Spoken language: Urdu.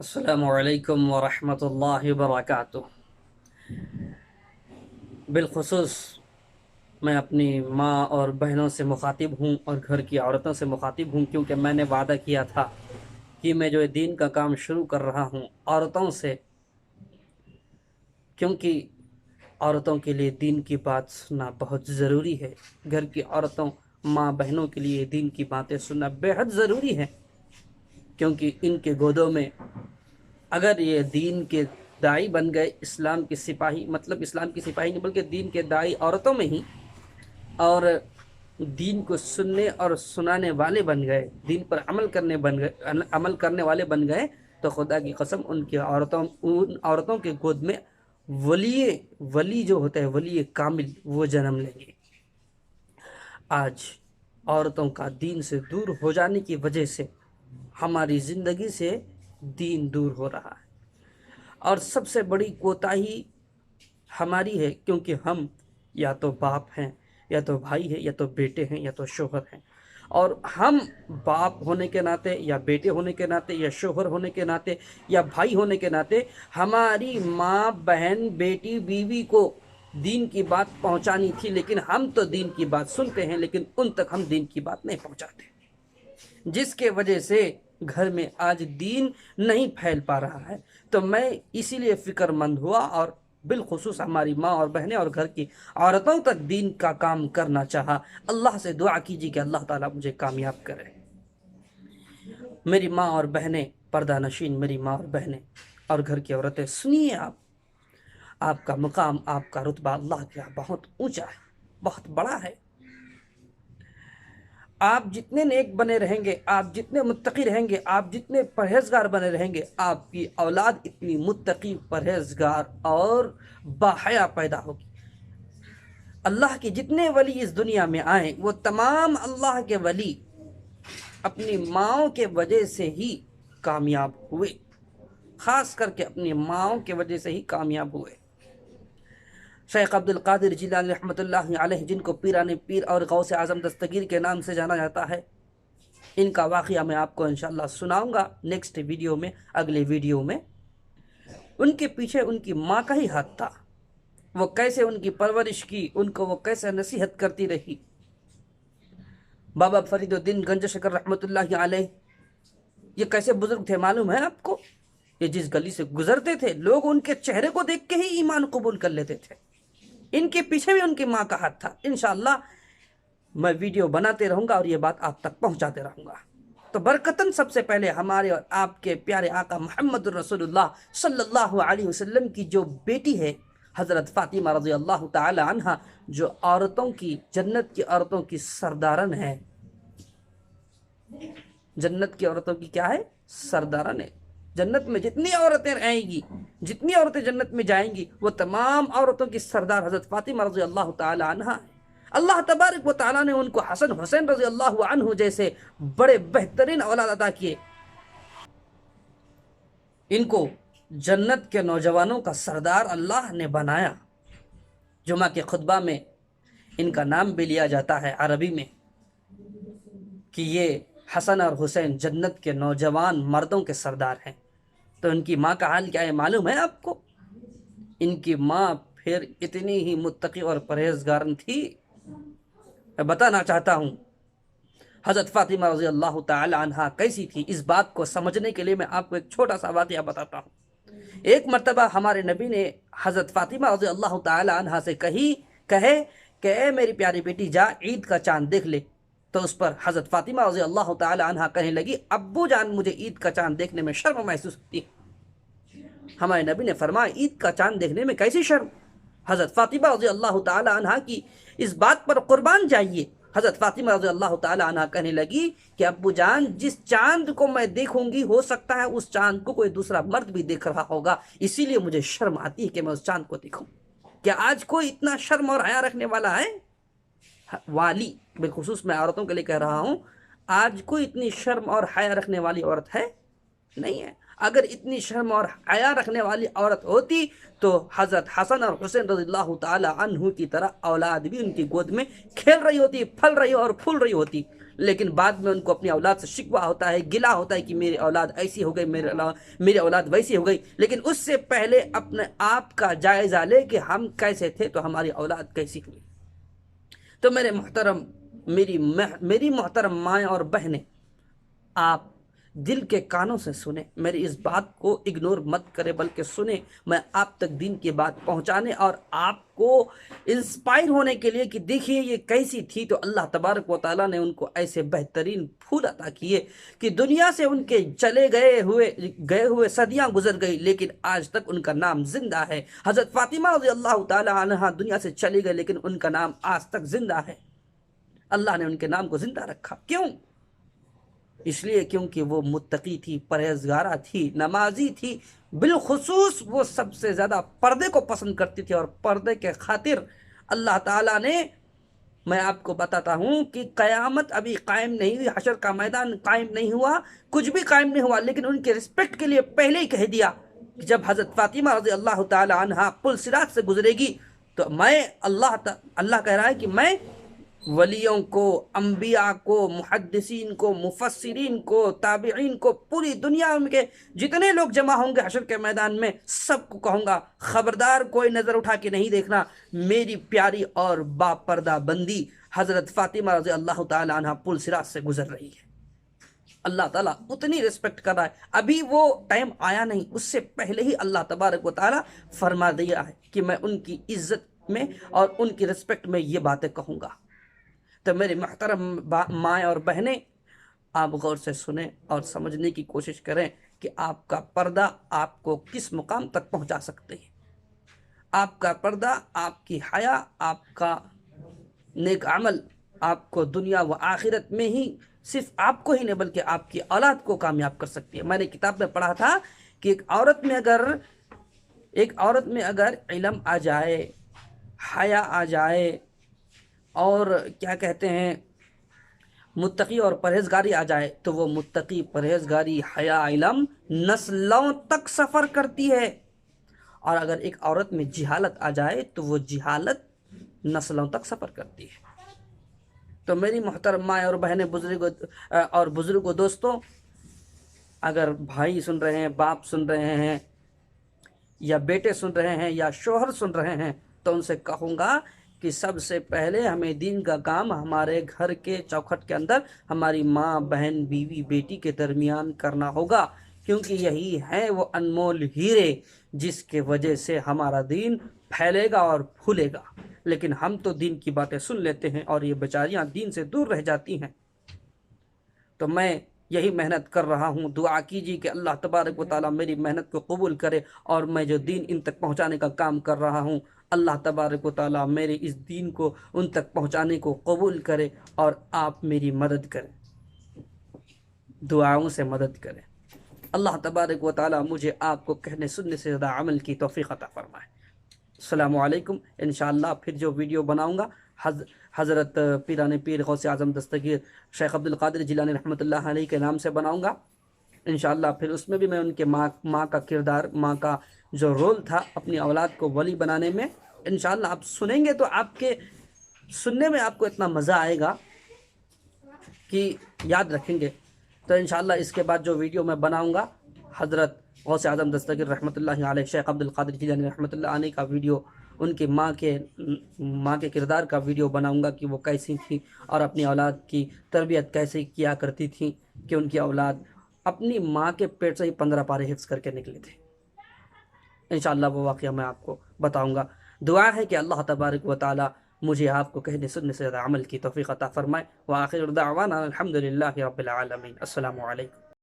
السلام علیکم ورحمۃ اللہ وبرکاتہ۔ بالخصوص میں اپنی ماں اور بہنوں سے مخاطب ہوں اور گھر کی عورتوں سے مخاطب ہوں، کیونکہ میں نے وعدہ کیا تھا کہ میں جو دین کا کام شروع کر رہا ہوں عورتوں سے، کیونکہ عورتوں کے لیے دین کی بات سننا بہت ضروری ہے۔ گھر کی عورتوں، ماں بہنوں کے لیے دین کی باتیں سننا بے حد ضروری ہے، کیونکہ ان کے گودوں میں اگر یہ دین کے داعی بن گئے، اسلام کے سپاہی، مطلب اسلام کی سپاہی نہیں بلکہ دین کے داعی عورتوں میں ہی، اور دین کو سننے اور سنانے والے بن گئے، دین پر عمل کرنے والے بن گئے، تو خدا کی قسم ان عورتوں کے گود میں ولی جو ہوتا ہے، ولی کامل، وہ جنم لیں گے۔ آج عورتوں کا دین سے دور ہو جانے کی وجہ سے ہماری زندگی سے دین دور ہو رہا ہے، اور سب سے بڑی کوتاہی ہماری ہے، کیونکہ ہم یا تو باپ ہیں، یا تو بھائی ہیں، یا تو بیٹے ہیں، یا تو شوہر ہیں، اور ہم باپ ہونے کے ناطے، یا بیٹے ہونے کے ناطے، یا شوہر ہونے کے ناطے، یا بھائی ہونے کے ناطے، ہماری ماں، بہن، بیٹی، بیوی کو دین کی بات پہنچانی تھی، لیکن ہم تو دین کی بات سنتے ہیں لیکن ان تک ہم دین کی بات نہیں پہنچاتے، جس کے وجہ سے گھر میں آج دین نہیں پھیل پا رہا ہے۔ تو میں اسی لیے فکر مند ہوا، اور بالخصوص ہماری ماں اور بہنیں اور گھر کی عورتوں تک دین کا کام کرنا چاہا۔ اللہ سے دعا کیجیے کہ اللہ تعالیٰ مجھے کامیاب کرے۔ میری ماں اور بہنیں، پردہ نشین میری ماں اور بہنیں اور گھر کی عورتیں، سنیے، آپ کا مقام، آپ کا رتبہ اللہ کے یہاں بہت اونچا ہے، بہت بڑا ہے۔ آپ جتنے نیک بنے رہیں گے، آپ جتنے متقی رہیں گے، آپ جتنے پرہیزگار بنے رہیں گے، آپ کی اولاد اتنی متقی، پرہیزگار اور باحیا پیدا ہوگی۔ اللہ کے جتنے ولی اس دنیا میں آئیں، وہ تمام اللہ کے ولی اپنی ماؤں کے وجہ سے ہی کامیاب ہوئے، خاص کر کے اپنی ماؤں کے وجہ سے ہی کامیاب ہوئے۔ شیخ عبد القادر جیلانی رحمۃ اللہ علیہ، جن کو پیران پیر اور غوث اعظم دستگیر کے نام سے جانا جاتا ہے، ان کا واقعہ میں آپ کو انشاءاللہ سناؤں گا نیکسٹ ویڈیو میں، اگلے ویڈیو میں۔ ان کے پیچھے ان کی ماں کا ہی ہاتھ تھا، وہ کیسے ان کی پرورش کی، ان کو وہ کیسے نصیحت کرتی رہی۔ بابا فرید الدین گنج شکر رحمۃ اللہ علیہ، یہ کیسے بزرگ تھے معلوم ہے آپ کو؟ یہ جس گلی سے گزرتے تھے، لوگ ان کے چہرے کو دیکھ کے ہی ایمان قبول کر لیتے تھے۔ ان کے پیچھے بھی ان کی ماں کا ہاتھ تھا۔ انشاءاللہ میں ویڈیو بناتے رہوں گا اور یہ بات آپ تک پہنچاتے رہوں گا۔ تو برکتاً سب سے پہلے ہمارے اور آپ کے پیارے آقا محمد الرسول اللہ صلی اللہ علیہ وسلم کی جو بیٹی ہے حضرت فاطمہ رضی اللہ تعالی عنہ، جو عورتوں کی، جنت کی عورتوں کی سردارن ہے، جنت کی عورتوں کی کیا ہے؟ سردارن ہے۔ جنت میں جتنی عورتیں رہیں گی، جتنی عورتیں جنت میں جائیں گی، وہ تمام عورتوں کی سردار حضرت فاطمہ رضی اللہ تعالی عنہ ہے۔ اللہ تبارک و تعالیٰ نے ان کو حسن حسین رضی اللہ عنہ جیسے بڑے بہترین اولاد عطا کیے۔ ان کو جنت کے نوجوانوں کا سردار اللہ نے بنایا۔ جمعہ کے خطبہ میں ان کا نام بھی لیا جاتا ہے عربی میں، کہ یہ حسن اور حسین جنت کے نوجوان مردوں کے سردار ہیں۔ تو ان کی ماں کا حال کیا ہے معلوم ہے آپ کو؟ ان کی ماں پھر اتنی ہی متقی اور پرہیزگار تھی، میں بتانا چاہتا ہوں حضرت فاطمہ رضی اللہ تعالی عنہ کیسی تھی۔ اس بات کو سمجھنے کے لیے میں آپ کو ایک چھوٹا سا واقعہ بتاتا ہوں۔ ایک مرتبہ ہمارے نبی نے حضرت فاطمہ رضی اللہ تعالی عنہ سے کہے کہ اے میری پیاری بیٹی، جا عید کا چاند دیکھ لے۔ تو اس پر حضرت فاطمہ رضی اللہ تعالی عنہ کہنے لگی، ابو جان، مجھے عید کا چاند دیکھنے میں شرم محسوس ہوتی ہے۔ ہمارے نبی نے فرمایا، عید کا چاند دیکھنے میں کیسی شرم؟ حضرت فاطمہ رضی اللہ تعالی عنہ کی اس بات پر قربان جائیے۔ حضرت فاطمہ رضی اللہ تعالی عنہ کہنے لگی کہ ابو جان، جس چاند کو میں دیکھوں گی، ہو سکتا ہے اس چاند کو کوئی دوسرا مرد بھی دیکھ رہا ہوگا، اسی لیے مجھے شرم آتی ہے کہ میں اس چاند کو دیکھوں۔ کیا آج کوئی اتنا شرم اور حیا رکھنے والا ہے؟ والی، بالخصوص میں عورتوں کے لیے کہہ رہا ہوں، آج کوئی اتنی شرم اور حیا رکھنے والی عورت ہے؟ نہیں ہے۔ اگر اتنی شرم اور حیا رکھنے والی عورت ہوتی تو حضرت حسن اور حسین رضی اللہ تعالی عنہ کی طرح اولاد بھی ان کی گود میں کھیل رہی ہوتی، پھل رہی اور پھول رہی ہوتی۔ لیکن بعد میں ان کو اپنی اولاد سے شکوہ ہوتا ہے، گلہ ہوتا ہے کہ میری اولاد ایسی ہو گئی، میری اولاد ویسی ہو گئی. لیکن اس سے پہلے اپنے آپ کا جائزہ لے کہ ہم کیسے تھے تو ہماری اولاد کیسی ہوئی. تو میری محترم مائیں اور بہنیں، آپ دل کے کانوں سے سنیں، میری اس بات کو اگنور مت کریں، بلکہ سنیں. میں آپ تک دین کی بات پہنچانے اور آپ کو انسپائر ہونے کے لیے کہ دیکھیے یہ کیسی تھی. تو اللہ تبارک و تعالیٰ نے ان کو ایسے بہترین پھول عطا کیے کہ دنیا سے ان کے گئے ہوئے صدیاں گزر گئی، لیکن آج تک ان کا نام زندہ ہے. حضرت فاطمہ رضی اللہ تعالی عنہا دنیا سے چلی گئی، لیکن ان کا نام آج تک زندہ ہے. اللہ نے ان کے نام کو زندہ رکھا. کیوں؟ اس لیے کیونکہ وہ متقی تھی، پرہیزگارہ تھی، نمازی تھی. بالخصوص وہ سب سے زیادہ پردے کو پسند کرتی تھی، اور پردے کے خاطر اللہ تعالیٰ نے، میں آپ کو بتاتا ہوں کہ قیامت ابھی قائم نہیں ہوئی، حشر کا میدان قائم نہیں ہوا، کچھ بھی قائم نہیں ہوا، لیکن ان کے رسپیکٹ کے لیے پہلے ہی کہہ دیا کہ جب حضرت فاطمہ رضی اللہ تعالی عنہا پل صراط سے گزرے گی تو میں اللہ کہہ رہا ہے کہ میں ولیوں کو، انبیاء کو، محدثین کو، مفسرین کو، تابعین کو، پوری دنیا کے جتنے لوگ جمع ہوں گے حشر کے میدان میں، سب کو کہوں گا خبردار کوئی نظر اٹھا کے نہیں دیکھنا، میری پیاری اور با پردہ بندی حضرت فاطمہ رضی اللہ تعالی عنہ پل صراط سے گزر رہی ہے. اللہ تعالیٰ اتنی رسپیکٹ کر رہا ہے. ابھی وہ ٹائم آیا نہیں، اس سے پہلے ہی اللہ تبارک و تعالیٰ فرما دیا ہے کہ میں ان کی عزت میں اور ان کی رسپیکٹ میں یہ باتیں کہوں گا. تو میرے محترم مائیں اور بہنیں، آپ غور سے سنیں اور سمجھنے کی کوشش کریں کہ آپ کا پردہ آپ کو کس مقام تک پہنچا سکتے ہیں. آپ کا پردہ، آپ کی حیا، آپ کا نیک عمل آپ کو دنیا و آخرت میں ہی، صرف آپ کو ہی نہیں بلکہ آپ کی اولاد کو کامیاب کر سکتی ہے. میں نے کتاب میں پڑھا تھا کہ ایک عورت میں اگر علم آ جائے، حیا آ جائے، اور کیا کہتے ہیں متقی اور پرہیزگاری آ جائے، تو وہ متقی، پرہیزگاری، حیا، علم نسلوں تک سفر کرتی ہے. اور اگر ایک عورت میں جہالت آ جائے تو وہ جہالت نسلوں تک سفر کرتی ہے. تو میری محترم مائیں اور بہنیں، بزرگوں دوستوں، اگر بھائی سن رہے ہیں، باپ سن رہے ہیں، یا بیٹے سن رہے ہیں، یا شوہر سن رہے ہیں، تو ان سے کہوں گا کہ سب سے پہلے ہمیں دین کا کام ہمارے گھر کے چوکھٹ کے اندر ہماری ماں، بہن، بیوی، بیٹی کے درمیان کرنا ہوگا، کیونکہ یہی ہیں وہ انمول ہیرے جس کے وجہ سے ہمارا دین پھیلے گا اور پھولے گا. لیکن ہم تو دین کی باتیں سن لیتے ہیں اور یہ بیچاریاں دین سے دور رہ جاتی ہیں. تو میں یہی محنت کر رہا ہوں. دعا کیجیے کہ اللہ تبارک و تعالیٰ میری محنت کو قبول کرے، اور میں جو دین ان تک پہنچانے کا کام کر رہا ہوں، اللہ تبارک و تعالیٰ میرے اس دین کو ان تک پہنچانے کو قبول کرے، اور آپ میری مدد کریں، دعاؤں سے مدد کریں. اللہ تبارک و تعالیٰ مجھے آپ کو کہنے سننے سے زیادہ عمل کی توفیق عطا فرمائے. السلام علیکم. انشاءاللہ پھر جو ویڈیو بناؤں گا حضرت پیران پیر غوث اعظم دستگیر شیخ عبد القادر جیلانی رحمۃ اللہ علیہ کے نام سے بناؤں گا. انشاءاللہ پھر اس میں بھی میں ان کے ماں کا کردار، ماں کا جو رول تھا اپنی اولاد کو ولی بنانے میں، انشاءاللہ آپ سنیں گے تو آپ کے سننے میں آپ کو اتنا مزہ آئے گا کہ یاد رکھیں گے. تو انشاءاللہ اس کے بعد جو ویڈیو میں بناؤں گا حضرت غوث اعظم دستگیر رحمۃ اللہ علیہ، شیخ عبد القادر جیلانی رحمۃ اللہ علیہ کا ویڈیو، ان کی ماں کے کردار کا ویڈیو بناؤں گا کہ وہ کیسی تھی اور اپنی اولاد کی تربیت کیسے کیا کرتی تھی، کہ ان کی اولاد اپنی ماں کے پیٹ سے ہی 15 پارے حفظ کر کے نکلے تھے. انشاءاللہ وہ واقعہ میں آپ کو بتاؤں گا. دعا ہے کہ اللہ تبارک و تعالی مجھے آپ کو کہنے سننے سے زیادہ عمل کی توفیق عطا فرمائے. وآخر دعوانا الحمدللہ رب العالمین. السلام علیکم.